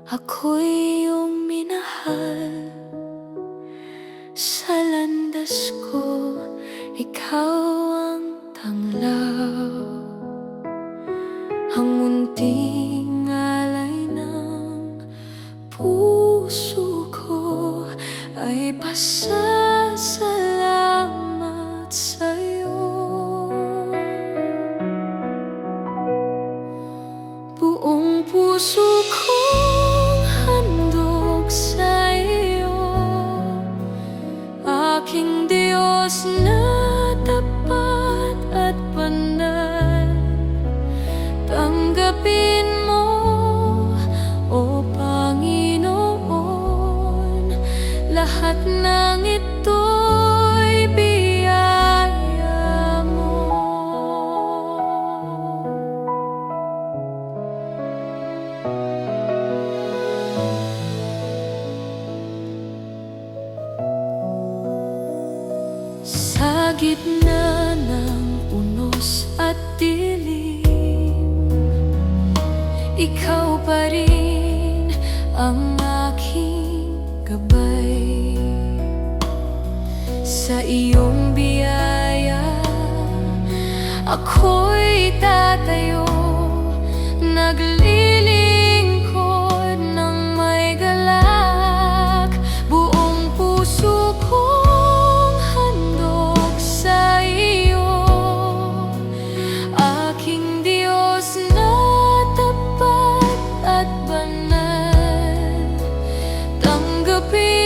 Ako'y iyong minahal. Sa landas ko, ikaw ang tanglaw. Ang munting alay ng puso ko ay pasasalamat sa'yo. Buong puso kong handog sa iyo, aking Diyos na tapat at banal. Tanggapin mo, O Panginoon, lahat ng ito'y biyaya mo. Sa gitna ng unos at dilim, ikaw pa rin ang aking gabay. Sa iyong biyaya, ako'y tatayo, naglilingkod ng may galak. Buong puso kong handog sa iyo, aking Diyos na tapat at banal. Tanggapin